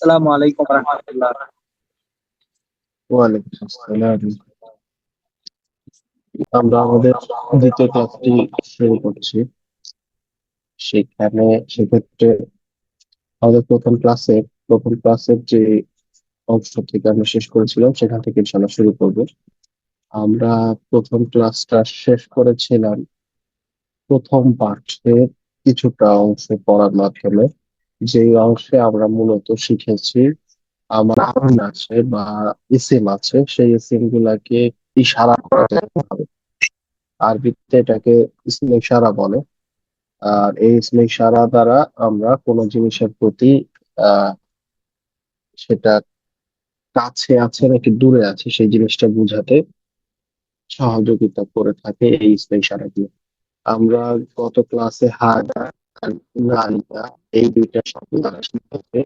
আসসালামু আলাইকুম রহমতুল্লাহ। ওয়ালাইকুম আসসালাম। আমরা আমাদের দ্বিতীয় ক্লাসটি শুরু করছি। সেক্ষেত্রে আমাদের প্রথম ক্লাসের যে অংশ থেকে আমরা শেষ করেছিলাম সেখান থেকে ইনশাআল্লাহ শুরু করব। আমরা প্রথম ক্লাসটা শেষ করেছিলাম প্রথম পাঠের কিছুটা অংশ পড়ার মাধ্যমে, যে অংশে আমরা মূলত শিখেছি আমার নাউন আছে বা ইসিম আছে, সেই ইসিম গুলাকে ইশারা করা যেতে হবে। আরবিতে এটাকে ইসমে ইশারা বলে। আর এই ইসমে ইশারা দ্বারা আমরা কোনো জিনিসের প্রতি আহ সেটা কাছে আছে নাকি দূরে আছে সেই জিনিসটা বোঝাতে সহযোগিতা করে থাকে এই ইসমে ইশারা দিয়ে। আমরা গত ক্লাসে হাদা আর নালিকা এই দুইটা শব্দ দ্বারা শিখেছি,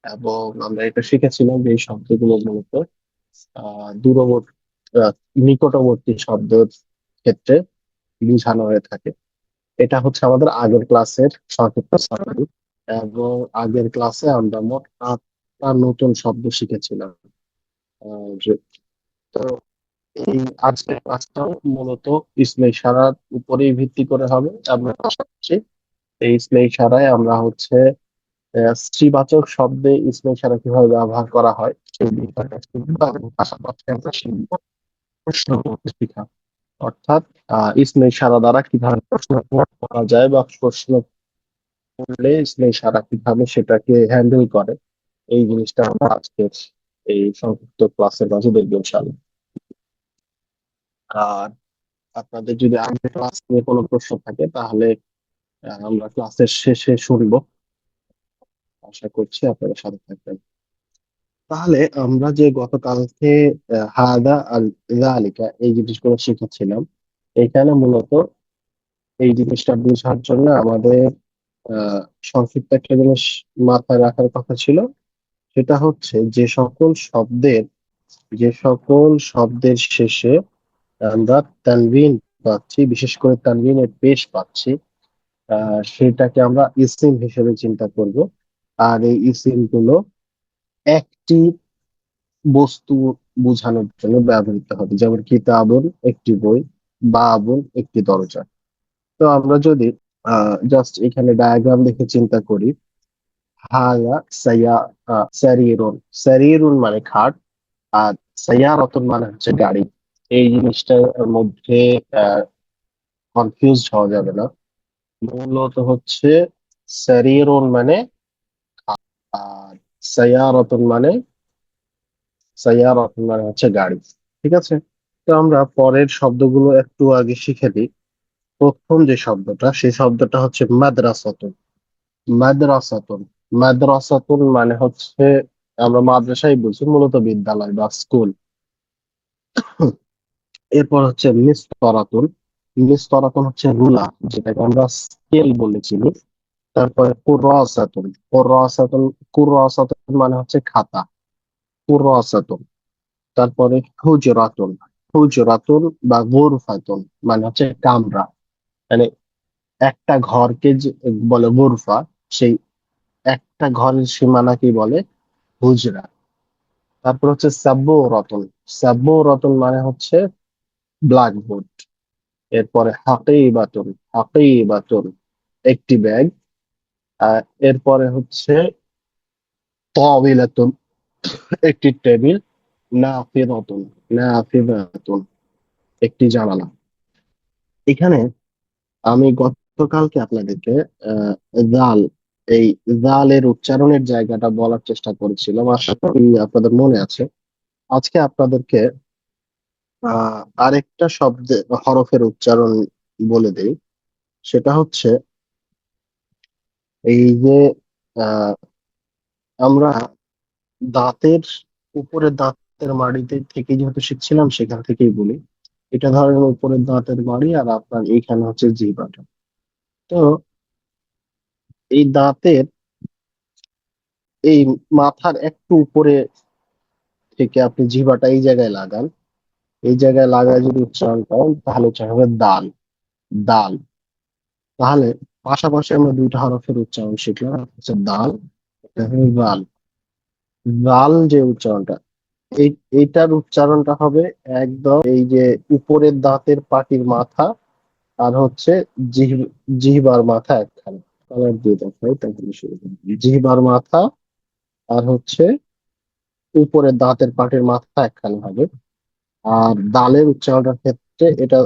এবং আমরা এটা শিখেছিলাম যে এই শব্দগুলো মূলত দূরবর্তী আহ, নিকটবর্তী শব্দের ক্ষেত্রে বোঝানো হয়ে থাকে। এটা হচ্ছে আমাদের আগের ক্লাসের সংক্ষিপ্ত সামারি। এবং আগের ক্লাসে আমরা মোট 8টা নতুন শব্দ শিখেছিলাম। যে তো এই আজকের ক্লাসটাও মূলত ইসমে ইশারার উপরেই ভিত্তি করে হবে। আমরা পাশাপাশি এই ইসমে ইশারায় আমরা হচ্ছে স্ত্রীবাচক শব্দে ইসমে ইশারা কিভাবে ব্যবহার করা হয় সেই বিষয়টা শিখবো, এবং পাশাপাশি আমরা শিখবো প্রশ্ন করতে শেখা। অর্থাৎ ইসমে ইশারা দ্বারা কিভাবে প্রশ্ন করা যায় বা প্রশ্ন করলে ইসমে ইশারা কিভাবে সেটাকে হ্যান্ডেল করে, এই জিনিসটা আমরা আজকের এই সংক্ষিপ্ত ক্লাসের মাঝে দেখবো ইনশাআল্লাহ। আর আপনাদের যদি আগের ক্লাস নিয়ে কোনো প্রশ্ন থাকে তাহলে আমরা ক্লাসের শেষে শুনবো। আশা করছি আপনারা সাথে থাকবেন। তাহলে আমরা যে গতকালকে হাদা আর যালিকা এই জিনিসগুলো শিখেছিলাম, এখানে মূলত এই জিনিসটা বোঝার জন্য আমাদের আহ সংক্ষিপ্ত একটা জিনিস মাথায় রাখার কথা ছিল। সেটা হচ্ছে যে সকল শব্দের শেষে আমরা তানবিন পাচ্ছি, বিশেষ করে তানবিনের পেশ পাচ্ছি, সেটাকে আমরা ইসিম হিসেবে চিন্তা করব। আর এই ইসিম গুলো একটি বস্তু বোঝানোর জন্য ব্যবহৃত হবে, যেমন কিতাবুন একটি বই, বাবুন একটি দরজা। তো আমরা যদি জাস্ট এখানে ডায়াগ্রাম দেখে চিন্তা করি, হায়া সাইয়া সারিরুন, সারিরুন মানে খাট, আর সাইয়ারাতুন মানে হচ্ছে গাড়ি। এই জিনিসটার মধ্যে কনফিউজ হওয়া যাবে না। মূলত হচ্ছে সারিরুন মানে খাট, আর সাইয়ারাতুন মানে হচ্ছে গাড়ি। ঠিক আছে। তো আমরা পরের শব্দগুলো একটু আগে শিখে দিই। প্রথম যে শব্দটা, সেই শব্দটা হচ্ছে মাদ্রাসাতুন। মাদ্রাসাতুন মাদ্রাসাতুন মানে হচ্ছে, আমরা মাদ্রাসাই বলছি, মূলত বিদ্যালয় বা স্কুল। এরপর হচ্ছে মিসতরাতুন। মিসতরাতুন হচ্ছে রুলার, যেটাকে আমরা স্কেল বলে চিনি। তারপরে কুররাসাতুন মানে হচ্ছে খাতা, কুররাসাতুন। তারপরে হুজরাতুন। হুজরাতুন বা গুরফাতুন মানে হচ্ছে কামরা। মানে একটা ঘরকে যে বলে গুরফা, সেই একটা ঘরের সীমানা কি বলে হুজরা। তারপর হচ্ছে সাব্বুরাতুন। সাব্বুরাতুন মানে হচ্ছে ব্ল্যাকবোর্ড। এরপরে হাকিবাতুন একটি ব্যাগ। আর এরপরে হচ্ছে তাওবিলাতুন একটি টেবিল। নাফিদাতুন নাফিদাতুন একটি জানালা। এখানে আমি গতকালকে আপনাদেরকে আহ জাল এই জালের উচ্চারণের জায়গাটা বলার চেষ্টা করেছিলাম, আশা করি আপনাদের মনে আছে। আজকে আপনাদেরকে আরেকটা শব্দের হরফের উচ্চারণ বলে দেই। সেটা হচ্ছে এই যে আহ, আমরা দাঁতের উপরের দাঁতের মাড়িতে থেকে যেহেতু শিখছিলাম, সেখান থেকেই বলি। এটা ধরেন উপরের দাঁতের মাড়ি, আর আপনার এইখানে হচ্ছে জিহ্বাটা। তো এই দাঁতের এই মাথার একটু উপরে থেকে আপনি জিহ্বাটা এই জায়গায় লাগান। এই জায়গায় লাগায় যদি উচ্চারণ করেন তাহলে উচ্চারণ হবে দাল। দাল। তাহলে পাশাপাশি আমরা দুইটা হরফের উচ্চারণ শিখলাম, একটা হচ্ছে দাল, একটা হচ্ছে জাল। দাল যে উচ্চারণটা, এই এইটার উচ্চারণটা হবে একদম এই যে উপরের দাঁতের পাটির মাথা আর হচ্ছে জিহ্বার মাথা একখানে। কালার দিয়ে দেখাই তাহলে শুরু করি। জিহ্বার মাথা আর হচ্ছে উপরের দাঁতের পাটির মাথা একখানে হবে। আর দালের উচ্চারণের ক্ষেত্রে এটা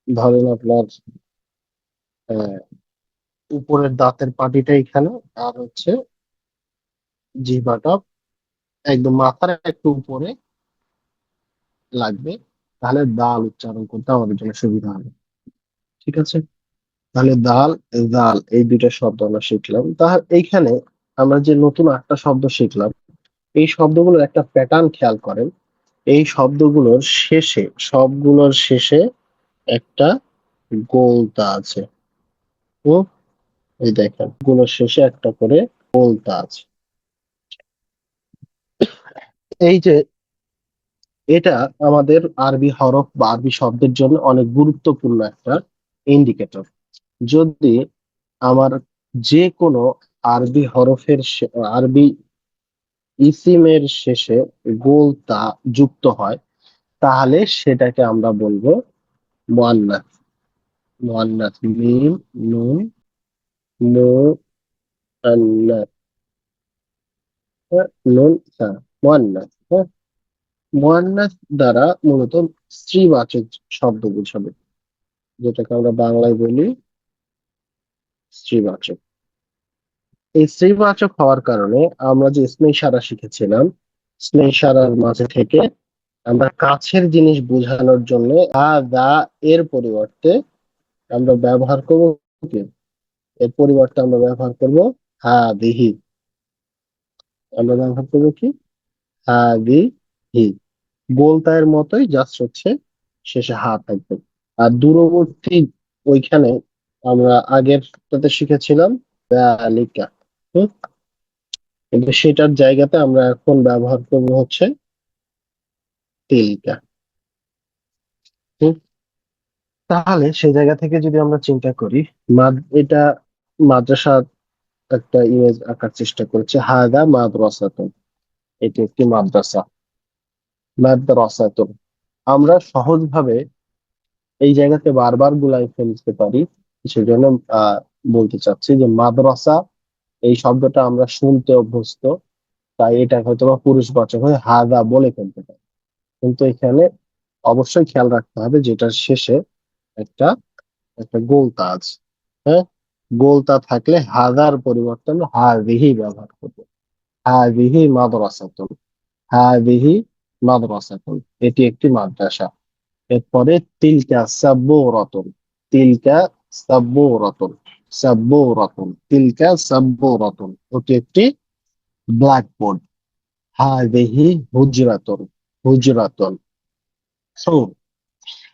ধরেন আপনার আহ, উপরের দাঁতের পাটিটা এখানে আর হচ্ছে জিহ্বাটা একদম মাথার একটু উপরে লাগবে, তাহলে দাল উচ্চারণ করতে আমাদের জন্য সুবিধা হবে। ঠিক আছে, তাহলে দাল দাল এই দুইটা শব্দ আমরা শিখলাম। তাহলে এইখানে আমরা যে নতুন আটটা শব্দ শিখলাম, এই শব্দগুলোর একটা প্যাটার্ন খেয়াল করেন। এই শব্দগুলোর শেষে, সবগুলোর শেষে একটা গোলতা আছে। ও, এই দেখেন গুলোর শেষে একটা করে গোলতা আছে। এই যে এটা আমাদের আরবি হরফ বা আরবি শব্দের জন্য অনেক গুরুত্বপূর্ণ একটা ইন্ডিকেটর। যদি আমার যে কোনো আরবি হরফের আরবি ইসিমের শেষে গোল তা যুক্ত হয়, তাহলে সেটাকে আমরা বলবো মুয়ান্নাস। মুয়ান্নাস, মিম নুন মুয়ান্নাস, নুন সা, মুয়ান্নাস। হ্যাঁ, মুয়ান্নাস দ্বারা মূলত স্ত্রীবাচক শব্দ বোঝাবে, যেটাকে আমরা বাংলায় বলি স্ত্রীবাচক। এই স্ত্রীবাচক হওয়ার কারণে আমরা যে স্নেহ ইশারা শিখেছিলাম, স্নেহ ইশারার মাঝে থেকে আমরা কাছের জিনিস বোঝানোর জন্য আ দা এর পরিবর্তে আমরা ব্যবহার করব কি, এর পরিবর্তে আমরা ব্যবহার করব হা দিহি। আমরা ব্যবহার করব কি, হা দিহি। গোলতায়ের মতোই, জাস্ট হচ্ছে শেষে হা থাকবে। আর দূরবর্তী ওইখানে আমরা আগের টাতে শিখেছিলাম লিকা, কিন্তু সেটার জায়গাতে আমরা এখন ব্যবহার করব হচ্ছে তিলকা। হুম, তাহলে সেই জায়গা থেকে যদি আমরা চিন্তা করি, এটা মাদ্রাসা একটা ইমেজ আঁকার চেষ্টা করেছে। হাদা মাদ্রাসাতুন, এটি একটি মাদ্রাসা। মাদ্রাসাতুন, আমরা সহজভাবে এই জায়গাতে বারবার গুলাই ফেলতে পারি, সেজন্য আহ বলতে চাচ্ছি যে মাদ্রাসা এই শব্দটা আমরা শুনতে অভ্যস্ত, তাই এটা হয়তো বা পুরুষবাচক হয়ে হাদা বলে ফেলতে পারি। কিন্তু এখানে অবশ্যই খেয়াল রাখতে হবে যেটার শেষে একটা একটা গোলতা আছে। হ্যাঁ, গোলতা থাকলে হাদার পরিবর্তন হাদিহি ব্যবহার করবো। হাদিহি মাদ্রাসাতুন, হাদিহি মাদ্রাসাতুন, এটি একটি মাদ্রাসা। এরপরে তিলকা সাব্বুরাতুন, তিলকা সাব্বুরাতুন, সাব্বুরাতুন, তিলকা সাব্বুরাতুন, ওটি একটি ব্ল্যাকবোর্ড। হাদিহি হুজরাতুন, হুজরাতুন। সো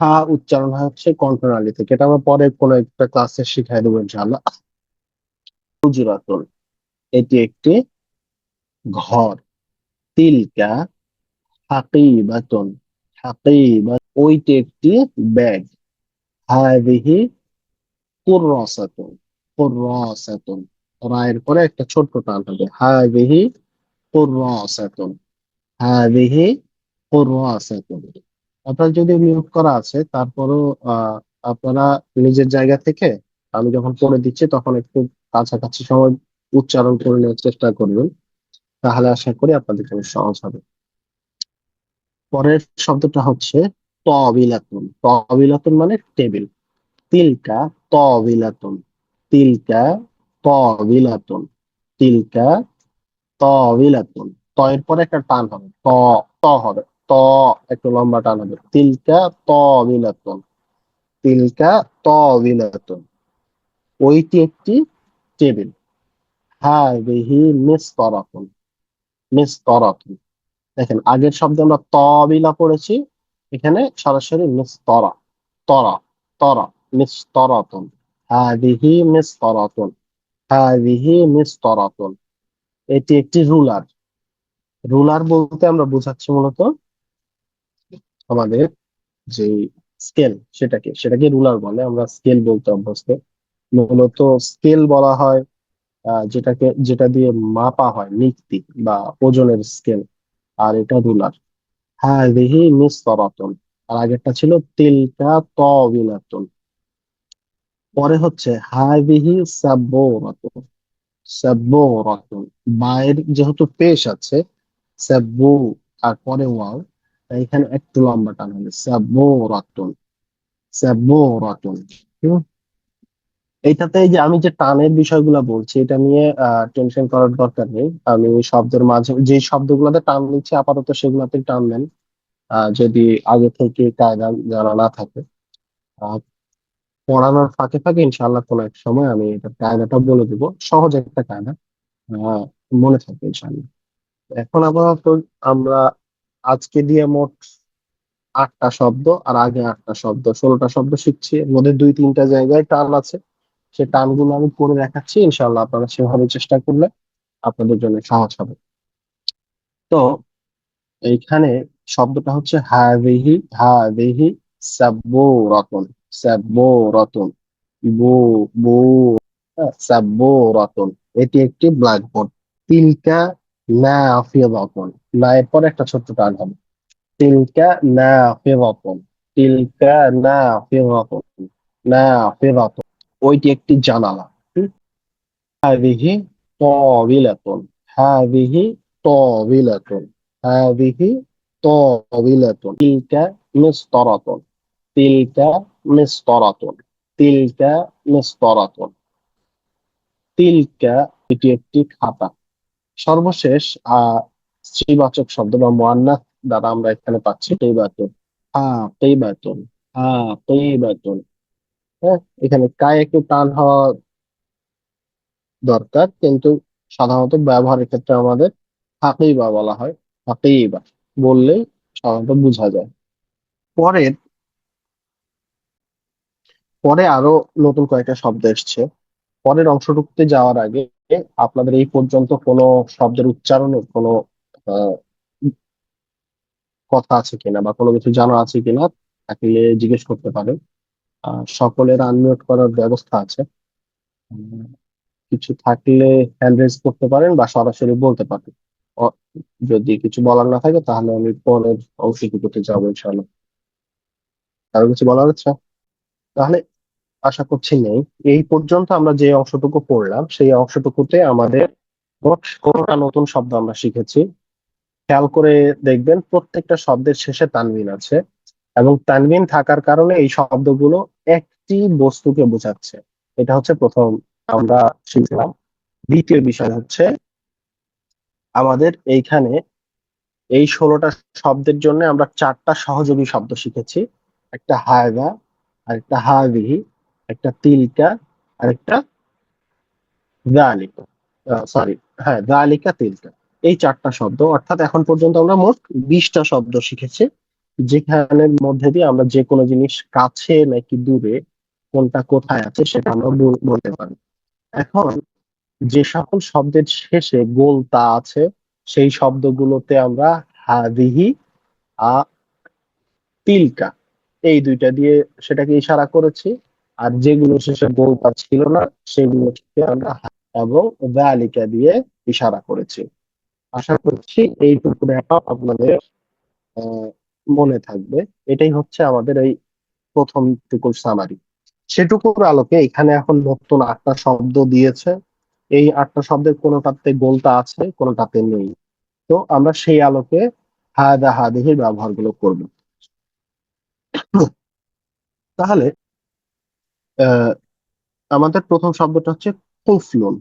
হা উচ্চারণ হচ্ছে কণ্ঠনালী থেকে, এটা আমরা পরে কোনো একটা ক্লাসে শিখাই দেবো ইনশাআল্লাহ। হুজরাতুন, এটি একটি ঘর। তিলকা হাকিবাতুন, হাকিবা, ওইটি একটি ব্যাগ। হাদিহি কুররাসাতুন, কুররাসাতুন, রায়ের পরে একটা ছোট্ট টান হবে। হাদিহি কুররাসাতুন, হাদিহি কুররাসাতুন। আপনার যদি মিউট করা আছে তারপরও আপনারা নিজের জায়গা থেকে আমি যখন পড়ে দিচ্ছি তখন একটু কাছাকাছি সময় উচ্চারণ করে নেওয়ার চেষ্টা করবেন, তাহলে আশা করি আপনাদের জন্য সহজ হবে। পরের শব্দটা হচ্ছে তবিলাতুন। তবিলাতুন মানে টেবিল। তিলকা তবিলাতুন, তিলকা তবিলাতুন, তিলকা তবিলাতুন। ত এর পরে একটা টান হবে, ত হবে, ত একটু লম্বা টান হবে। তিলকা তবিলাতুন, তিলকা তবিলাতুন, ওইটি একটি টেবিল। হাদিহি মিসতারাতুন, মিসতারাতুন। দেখেন আগের শব্দে আমরা তবিলা পড়েছি, এখানে সরাসরি মিসতরা, তরা, তরা, মিসতরাতুন। হাদিহি মিসতরাতুন, হাদিহি মিসতরাতুন, এটি একটি রুলার। রুলার বলতে আমরা বোঝাচ্ছি মূলত আমাদের যে স্কেল, সেটাকে সেটাকে রুলার বলে, আমরা স্কেল বলতে অভ্যস্ত। মূলত স্কেল বলা হয় যেটা দিয়ে মাপা হয় নিক্তি বা ওজনের স্কেল, আর এটা রুলার। হাযিহি মিসতারাতুন, আর আগেরটা ছিল তিলকা তাওবিলাতুন। পরে হচ্ছে হাযিহি সাবুরাতুন। সাবুরাতুন, বায়ের যেহেতু পেশ আছে, সাব্বু আর পরে ওয়াও, তাই এখানে একটু লম্বা টান হবে, সাবুরাতুন। সাবুরাতুন। হুম? এইটাতে এই যে আমি যে টানের বিষয়গুলো বলছি, এটা নিয়ে টেনশন করার দরকার নেই। আমি ওই শব্দের মাঝে যে শব্দগুলোতে টান নিচ্ছি আপাতত সেগুলোতে টান নেন, যদি আগে থেকে কায়দা জানা না থাকে। আহ, পড়ানোর ফাঁকে ফাঁকে ইনশাআল্লাহ কোনো এক সময় আমি এটা কায়দাটা বলে দিব, সহজ একটা কায়দা, আহ, মনে থাকবে ইনশাআল্লাহ। এখন আপাতত আমরা আজকে দিয়ে মোট 8টা শব্দ আর আগে 8টা শব্দ, 16টা শব্দ শিখছি। এর মধ্যে 2-3টা জায়গায় টান আছে, সে টানগুলো আমি করে দেখাচ্ছি, ইনশাআল্লাহ আপনারা সেভাবে চেষ্টা করলে আপনাদের জন্য সহজ হবে। তো এইখানে শব্দটা হচ্ছে হাদিহি। হাদিহি সাব্বুরাতুন। সাব্বুরাতুন। বু বু সাব্বুরাতুন। এটি একটি ব্ল্যাকবোর্ড। তিলকা নাফিযাতুন। না এর পরে একটা ছোট্ট টান হবে। তিলকা নাফিযাতুন। তিলকা নাফিযাতুন। নাফিযাতুন, ওইটি একটি জানালা। هذه طاولة. هذه طاولة. هذه طاولة. تلك مسطرة. تلك مسطرة. تلك مسطرة. তিলকা, এটি একটি খাতা। সর্বশেষ স্ত্রীবাচক শব্দ বা মুয়ান্নাস দ্বারা আমরা এখানে পাচ্ছি কেইবাতুন। কেইবাতুন। কেইবাতুন। হ্যাঁ, এখানে কায় একটু টান হওয়া দরকার, কিন্তু সাধারণত ব্যবহারের ক্ষেত্রে আমাদের হাকিবা বলা হয়। হাকিবা বললেই সাধারণত বোঝা যায়। পরের পরে আরো নতুন কয়েকটা শব্দ এসছে। পরের অংশটুকুতে যাওয়ার আগে আপনাদের এই পর্যন্ত কোনো শব্দের উচ্চারণের কোনো আহ, কথা আছে কিনা বা কোনো কিছু জানা আছে কিনা থাকলে জিজ্ঞেস করতে পারেন। সকলের আনমিউট করার ব্যবস্থা আছে। উম, কিছু থাকলে হ্যান্ড রেজ করতে পারেন বা সরাসরি বলতে পারেন। অ- যদি কিছু বলার না থাকে তাহলে আমি পরের অংশটুকুতে যাবো ইনশাআল্লাহ। কারো কিছু বলার আছে? তাহলে আশা করছি নেই। এই পর্যন্ত আমরা যে অংশটুকু পড়লাম সেই অংশটুকুতে আমাদের মোট 16টা নতুন শব্দ আমরা শিখেছি। খেয়াল করে দেখবেন প্রত্যেকটা শব্দের শেষে তানবিন আছে, এবং তানবিন থাকার কারণে এই শব্দগুলো একটি বস্তুকে বোঝাচ্ছে। এটা হচ্ছে প্রথম আমরা শিখলাম। দ্বিতীয় বিষয় হচ্ছে আমাদের এইখানে এই 16টা শব্দের জন্য আমরা 4টা সহযোগী শব্দ শিখেছি। একটা হায়দা, আরেকটা হাদিহি, একটা তিলকা, আরেকটা যালিকা। সরি, হ্যাঁ, যালিকা তিলকা। এই 4টা শব্দ, অর্থাৎ এখন পর্যন্ত আমরা মোট 20টা শব্দ শিখেছি, যেখানের মধ্যে দিয়ে আমরা যে কোনো জিনিস কাছে নাকি দূরে, কোনটা কোথায় আছে সেটা আমরা বলতে পারি। এখন যে সকল শব্দের শেষে গোলতা আছে সেই শব্দগুলোতে আমরা হাদিহি, আ তিলকা, এই দুইটা দিয়ে সেটাকে ইশারা করেছি। আর যেগুলো শেষে গোলতা ছিল না সেগুলোকে আমরা এবং যালিকা দিয়ে ইশারা করেছি। আশা করছি এইটুকু ব্যাপার আপনাদের আহ, মনে থাকবে। এটাই হচ্ছে আমাদের এই প্রথম টুকুর সামারি। সেটুকুর আলোকে এখানে এখন নতুন 8টা শব্দ দিয়েছে। এই 8টা শব্দের কোনোটাতে গোলতা আছে, কোনোটাতে নেই। তো আমরা সেই আলোকে হাদা হাদিহির ব্যবহারগুলো করব। তাহলে আহ আমাদের প্রথম শব্দটা হচ্ছে কুফলুন।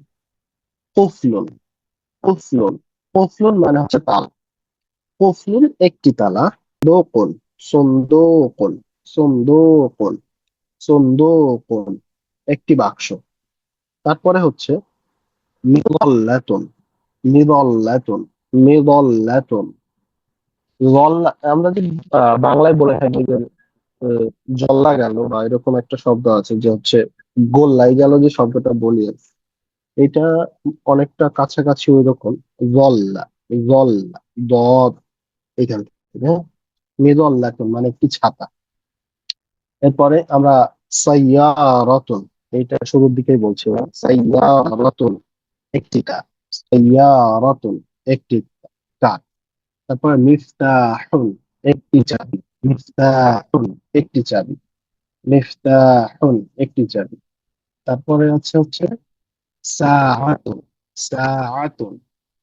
কুফলুন। কুফলুন। কুফলুন মানে হচ্ছে তালা। কুফলুন একটি তালা। দোকন। সন্দোকন। সন্দোকন। সন্দোকন একটি বাক্স। তারপরে হচ্ছে মিদল্লাতুন। মিদল্লাতুন। মিদল্লাতুন। আমরা যে বাংলায় বলে থাকি যে আহ, জল্লা গেল বা এরকম একটা শব্দ আছে যে হচ্ছে গোল্লাই গেল, যে শব্দটা বলি আর কি, এটা অনেকটা কাছাকাছি ওই রকম। জল্লা। জল্লা। দদ এখান থেকে, হ্যাঁ। মিদল্লাতুন মানে একটি ছাতা। এরপরে আমরা সাইয়ারাতুন, এইটা শুরুর দিকেই বলছিলাম, সাইয়ারাতুন। একটি কার। সাইয়ারাতুন, একটি কার। তারপরে মিফতাহুন, একটি চাবি। মিফতাহুন, একটি চাবি। মিফতাহুন, একটি চাবি। তারপরে হচ্ছে সাআতুন। সাআতুন,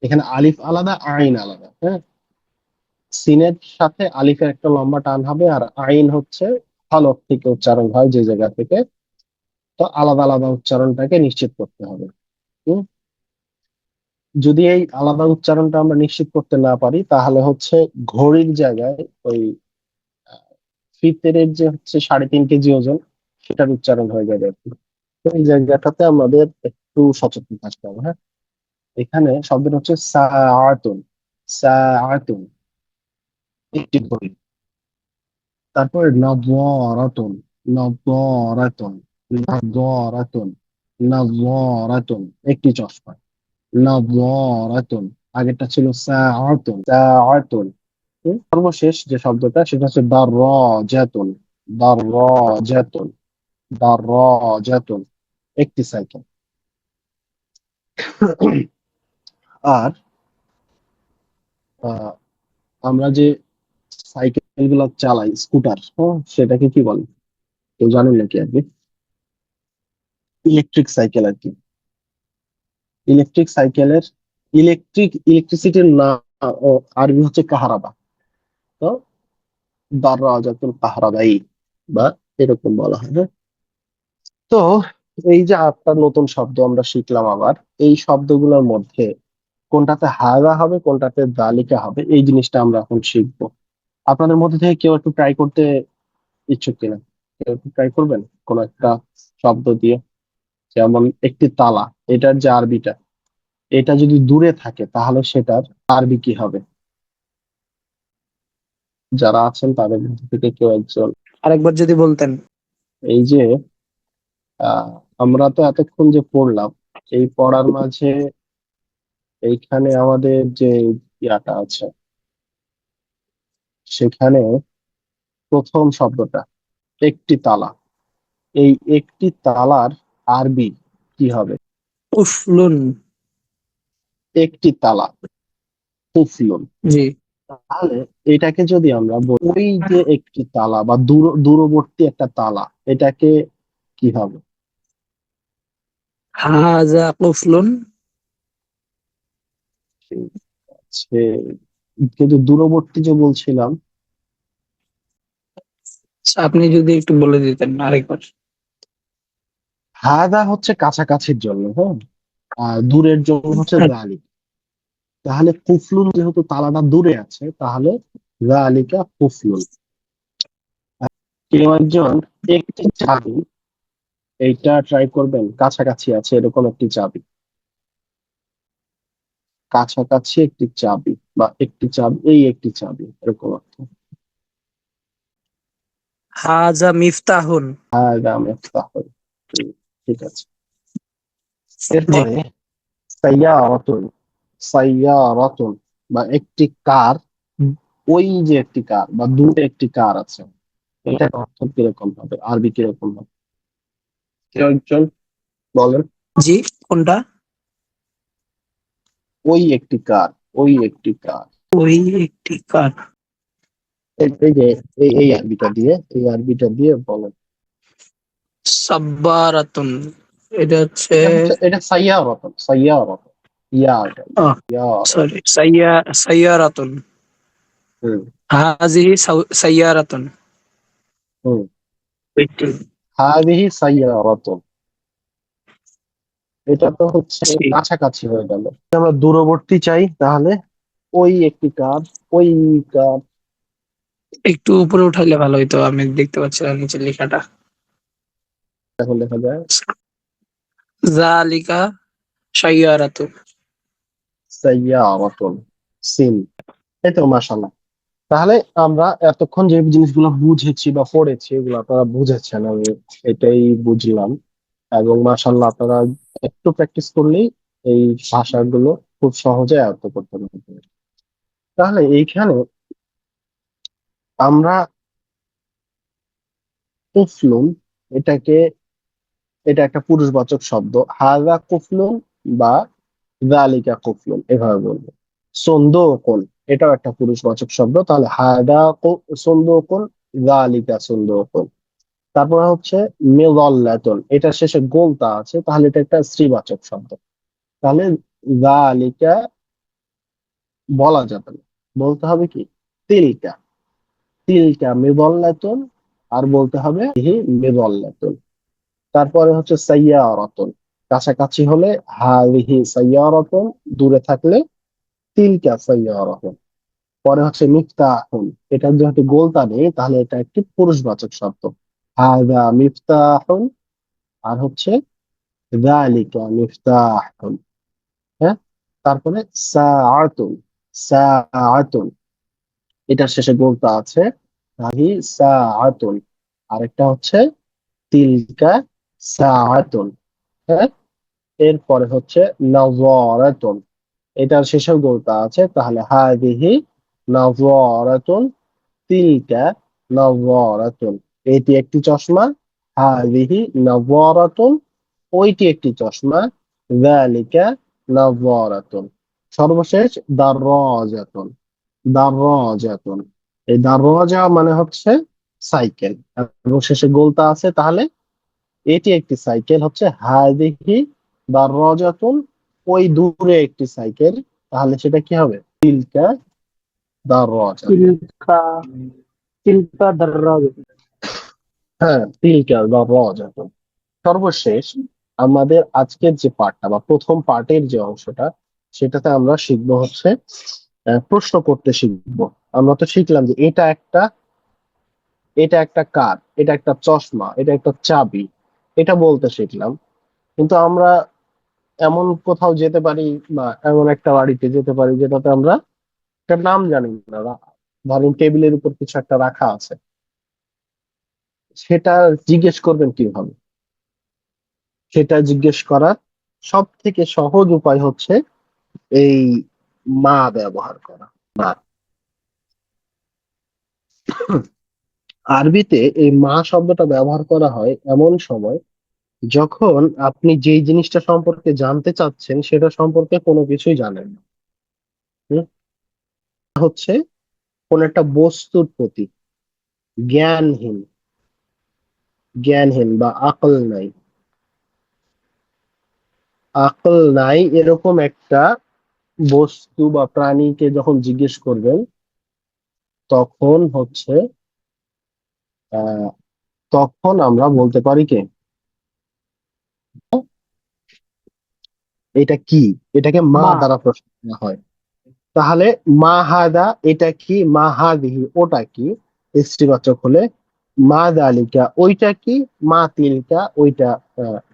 এখানে আলিফ আলাদা, আইন আলাদা। হ্যাঁ, সিনের সাথে আলিফের একটা লম্বা টান হবে, আর আইন হচ্ছে হলফ থেকে উচ্চারণ হয় যে জায়গা থেকে। তো আলাদা আলাদা উচ্চারণটাকে নিশ্চিত করতে হবে। হুম? যদি এই আলাদা উচ্চারণটা আমরা নিশ্চিত করতে না পারি, তাহলে হচ্ছে ঘড়ির জায়গায় ওই ফিতরের যে হচ্ছে 3.5 কেজি ওজন, সেটার উচ্চারণ হয়ে যাবে আর কি। তো এই জায়গাটাতে আমাদের একটু সচেতন থাকতে হবে। হ্যাঁ, এখানে শব্দটা হচ্ছে সাআতুন। সাআতুন, একটি ঘড়ি। তারপরে নযরাতুন। নযরাতুন। নযরাতুন। নযরাতুন, একটি চশমা। নযরাতুন, আগেরটা ছিল সাআতুন। সাআতুন। সর্বশেষ যে শব্দটা সেটা হচ্ছে দাররাজাতুন। দাররাজাতুন। দাররাজাতুন, একটি সাইকেল। আর আহ, আমরা যে সাইকেল গুলো চালাই, স্কুটার, সেটাকে কি বলে? কেউ জানেন নাকি আর কি? ইলেকট্রিক সাইকেল আর কি। ইলেকট্রিক সাইকেলের ইলেকট্রিসিটির না আরবি হচ্ছে কাহারাবা। তো দাররাজাতুল কাহরাবাই, বা এরকম বলা হয়। হ্যাঁ? তো এই যে 8টা নতুন শব্দ আমরা শিখলাম, আবার এই শব্দগুলোর মধ্যে কোনটাতে হায়রা হবে, কোনটাতে দালিকা হবে, এই জিনিসটা আমরা এখন শিখবো। আপনাদের মধ্যে থেকে কেউ একটু ট্রাই করতে ইচ্ছুক কিনা? কেউ একটু ট্রাই করবেন কোন একটা শব্দ দিয়ে? যেমন একটি তালা, এটার যে আরবিটা, এটা যদি দূরে থাকে তাহলে সেটার আরবি কি হবে? যারা আছেন তাদের মধ্যে থেকে কেউ একজন। আরেকবার যদি বলতেন। এই যে আহ আমরা তো এতক্ষণ যে পড়লাম, এই পড়ার মাঝে এইখানে আমাদের যে ইয়াটা আছে, সেখানে প্রথম শব্দটা একটি তালা। এই একটি তালার আরবি কি হবে? উফলুন। একটি তালা, কুফলুন। জি। তাহলে এটাকে যদি আমরা বলি, ওই যে একটি তালা বা দূরবর্তী একটা তালা, এটাকে কি হবে? হাজা কুফলুন। ঠিক আছে, কিন্তু দূরবর্তী যে বলছিলাম, আপনি যদি একটু বলে দিতেন আরেকবার। হাদা হচ্ছে কাছাকাছির জন্য, হ্যাঁ, আর দূরের জন্য হচ্ছে জালিক। তাহলে কুফলুন, যেহেতু তালাটা দূরে আছে, তাহলে জালিকা কুফলুন। কেউ একজন একটি চাবি, এইটা ট্রাই করবেন, কাছাকাছি আছে এরকম একটি চাবি। কাছাকাছি একটি চাবি, বা একটি চাবি, এই একটি চাবি, এরকম অর্থ। হাজা মিফতাহুন। হাদা মিফতাহুন। ঠিক আছে। জি। এরপরে সাইয়ারাতুন। সাইয়ারাতুন, বা একটি কার। ওই যে একটি কার বা দূরে একটি কার আছে, এটার অর্থ কিরকম হবে, আরবি কিরকম হবে? কেউ একজন বলেন। জি, কোনটা? ওই একটি কার। ওই একটি কার। ওই একটি কার। এই যে এই আরবিটা দিয়ে বলেন। সাব্বারাতুন। এটা হচ্ছে এটা সাইয়ারাতুন। সাইয়ারাতুন, এটা ইয়ারা। সরি, সাইয়ারাতুন। হুম। হাজিহি সাইয়ারাতুন। হুম। ওইটি। হাদিহি সাইয়ারাতুন, এটা তো হচ্ছে জি। কাছাকাছি হয়ে গেল। আমরা দূরবর্তী চাই, তাহলে ওই একটি কার। ওই কার। একটু উপরে উঠাইলে ভালো হইতো, আমি দেখতে পাচ্ছি না নিচের লেখাটা। এখন দেখা যায় জালিকা সাইয়ারাতু। সাইয়ারাতুন, সিন। এই তো, মাশাআল্লাহ। তাহলে আমরা এতক্ষণ যে জিনিসগুলো বুঝেছি বা পড়েছি, এগুলো আপনারা বুঝেছেন, আমি এটাই বুঝলাম। এবং মাশাআল্লাহ, আপনারা একটু প্র্যাকটিস করলেই এই ভাষাগুলো খুব সহজে আয়ত্ত করতে পারবেন। তাহলে এইখানে আমরা কুফলুন, এটাকে, এটা একটা পুরুষবাচক শব্দ, হাযা কুফলুন, বা যালিকা কুফলুন এভাবে বলবো। সুন্দুকুন এটাও একটা পুরুষবাচক শব্দ, তাহলে হাদা সুন্দুকুন, যালিকা সুন্দুকুন। তারপর হচ্ছে মিযাল্লাতুন, এটা শেষে গোলতা আছে, তাহলে এটা একটা স্ত্রীবাচক শব্দ। তাহলে যালিকা বলা যাবে না, বলতে হবে কি তিলকা, তিলকা মিযাল্লাতুন, আর বলতে হবে হি মিযাল্লাতুন। তারপরে হচ্ছে সাইয়ারাতুন, কাছাকাছি হলে হাযিহি সাইয়ারাতুন, দূরে থাকলে তিলকা সাইয়ারাতুন। পরে হচ্ছে মিফতাহুন, এটা যেহেতু গোলতা নেই তাহলে এটা একটি পুরুষবাচক শব্দ, হাযা মিফতাহুন, আর হচ্ছে যালিকা মিফতাহুন। হ্যাঁ, তারপরে সাআতুন, সাআতুন এটার শেষে গোলতা আছে, হাহি সাআতুন। আরেকটা হচ্ছে তিলকা সাআতুন। হ্যাঁ, এরপরে হচ্ছে নাযারাতুন, এটার শেষেও গোলতা আছে, তাহলে হাদিহি নাযারাতুন, তিলকা নাযারাতুন। এটি একটি চশমা, হাদিহি নাযারাতুন, ওইটি একটি চশমা, যালিকা নাযারাতুন। সর্বশেষ দাররাজাতুন, দাররাজাতুন, এই দাররাজা মানে হচ্ছে সাইকেল, এবং শেষে গোলতা আছে, তাহলে এটি একটি সাইকেল হচ্ছে হাদিহি দাররাজাতুন, ওই দূরে একটি সাইকেল, তাহলে সেটা কি হবে তিলকা দাররাজাতুন। তিলকা তিলকা দাররাজ। হ্যাঁ, তিলকা দাররাজাতুন। সর্বশেষ আমাদের আজকের যে পার্টটা বা প্রথম পার্টের যে অংশটা, সেটাতে আমরা শিখবো হচ্ছে প্রশ্ন করতে শিখবো। আমরা তো শিখলাম যে এটা একটা কার, এটা একটা চশমা, এটা একটা চাবি, এটা বলতে শিখলাম। কিন্তু আমরা এমন কোথাও যেতে পারি বা এমন একটা বাড়িতে যেতে পারি যেটাতে আমরা একটা নাম জানি না, ধরেন টেবিলের উপর কিছু একটা রাখা আছে, সেটা জিজ্ঞেস করবেন কিভাবে? সেটা জিজ্ঞেস করার সব থেকে সহজ উপায় হচ্ছে এই মা ব্যবহার করা, মা। আরবিতে এই মা শব্দটা ব্যবহার করা হয় এমন সময় যখন আপনি যেই জিনিসটা সম্পর্কে জানতে চাচ্ছেন সেটা সম্পর্কে কোনো কিছুই জানেন না। হুম? হচ্ছে কোন একটা বস্তুর প্রতি জ্ঞানহীন, জ্ঞানহীন বা আকল নাই, আকল নাই এরকম একটা বস্তু বা প্রাণীকে যখন জিজ্ঞেস করবেন, তখন হচ্ছে আহ তখন আমরা বলতে পারি কি এটা কি, এটাকে মা মা দ্বারা প্রশ্ন করা হয়। তাহলে মা হাদা এটা কি, মা হাদিহি ওটা কি, স্ত্রীবাচক হলে মা দালিকা ওইটা কি, মা তিলকা ওইটা,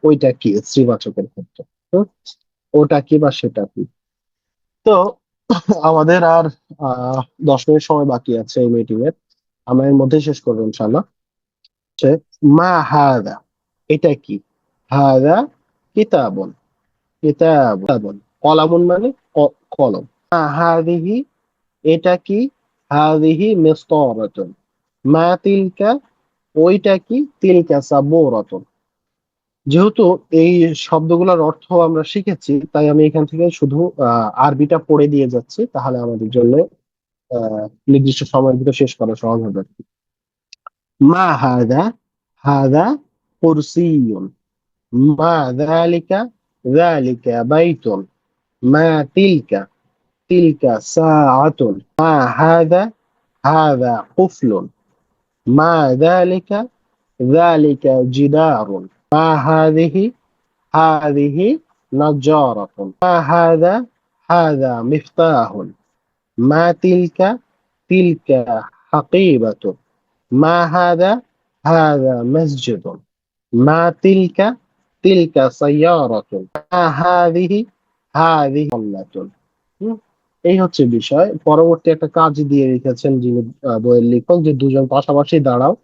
ওইটা কি স্ত্রীবাচকের ক্ষেত্রে। তো ওটা কি বা সেটা কি। তো আমাদের আর 10 মিনিট সময় বাকি আছে এই মিটিং এর, আমরা এর মধ্যে শেষ করবো ইনশাল্লাহ। হচ্ছে মা হাদা এটা কি, হাদা কিতাবুন, কিতাবুন কলামুন মানে কলম। মা হাদিহি এটা কি, হাদিহি মিসতারাতুন, মা তিলকা ওইটা কি, তিলকা সাবুরাতুন। যেহেতু এই শব্দগুলোর অর্থ আমরা শিখেছি, তাই আমি এখান থেকে শুধু আরবিটা পড়ে দিয়ে যাচ্ছি, তাহলে আমাদের জন্য আহ নির্দিষ্ট সময়ের ভিতর শেষ করা সহজ হবে। মা হাদা, হাদা কুরসিয়ুন, মা যালিকা, যালিকা বাইতুন, মা তিলকা, তিলকা সাআতুন, মা হাদা, হাদা কুফলুন, মা যালিকা، ذلك جدار، ما هذه، هذه نجارة، ما هذا، هذا مفتاح، ما تلك، تلك حقيبة، ما هذا، هذا مسجد، ما تلك، تلك سيارة، ما هذه، هذه ضلة। হুম? এই হচ্ছে বিষয়। পরবর্তী একটা কাজ দিয়ে রেখেছেন যিনি বইয়ের লেখক, যে দুজন পাশাপাশি দাঁড়াও,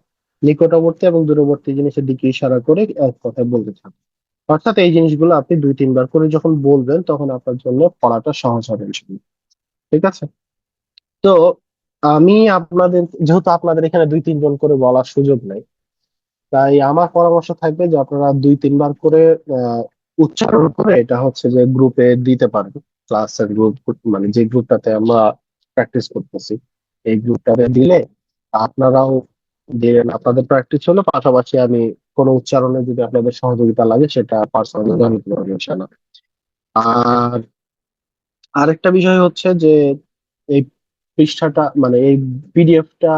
নিকটবর্তী এবং দূরবর্তী জিনিসের দিকে ইশারা করে এক কথায় বলতে থাকো। অর্থাৎ এই জিনিসগুলো আপনি 2-3 বার করে যখন বলবেন তখন আপনার জন্য পড়াটা সহজ হবে ইনশাআল্লাহ। ঠিক আছে? তো আমি আপনাদের, যেহেতু আপনাদের এখানে 2-3 জন করে বলার সুযোগ নেই, তাই আমার পরামর্শ থাকবে যে আপনারা 2-3 বার করে উচ্চারণ করে এটা হচ্ছে যে গ্রুপে দিতে পারেন। ক্লাসের গ্রুপ, মানে যে গ্রুপটাতে আমরা প্র্যাকটিস করতেছি, এই গ্রুপটাতে দিলে আপনারাও দিলেন, আপনাদের প্র্যাকটিস হলো, পাশাপাশি আমি কোনো উচ্চারণে যদি আপনাদের সহযোগিতা লাগে সেটা পার্সোনালি জানাতে পারবো ইনশাল্লাহ। আর আরেকটা বিষয় হচ্ছে যে এই পৃষ্ঠাটা, মানে এই পিডিএফটা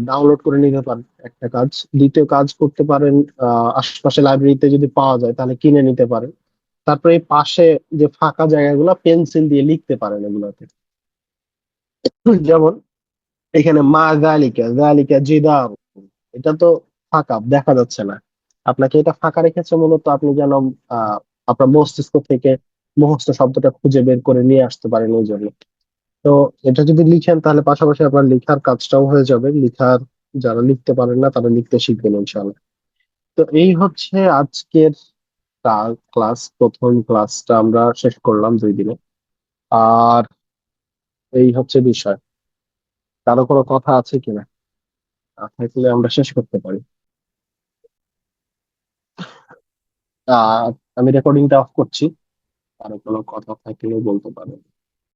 ডাউনলোড করে নিতে পারেন, একটা কাজ। দ্বিতীয় কাজ করতে পারেন, আশেপাশে লাইব্রেরিতে যদি পাওয়া যায় তাহলে কিনে নিতে পারেন। তারপরে এই পাশে যে ফাঁকা জায়গাগুলো পেন্সিল দিয়ে লিখতে পারেন এগুলোতে। যেমন এখানে মা গালিকা গালিকা জিদার, এটা তো ফাঁকা, দেখা যাচ্ছে না। আপনাকে এটা ফাঁকা রেখেছে মূলত আপনি যেন আহ আপনার মস্তিষ্ক থেকে মুখস্থ শব্দটা খুঁজে বের করে নিয়ে আসতে পারেন ওই জন্য। তো এটা যদি লিখেন তাহলে পাশাপাশি আপনার লেখার কাজটাও হয়ে যাবে। যারা লিখতে পারেন না তারা লিখতে শিখবেন ইনশাআল্লাহ। তো এই হচ্ছে আজকের ক্লাস, প্রথম ক্লাসটা আমরা শেষ করলাম 2 দিনে। আর এই হচ্ছে বিষয়। কারো কোনো কথা আছে কিনা? না থাকলে আমরা শেষ করতে পারি। আহ আমি রেকর্ডিংটা অফ করছি, কারো কোনো কথা থাকলেও বলতে পারেন।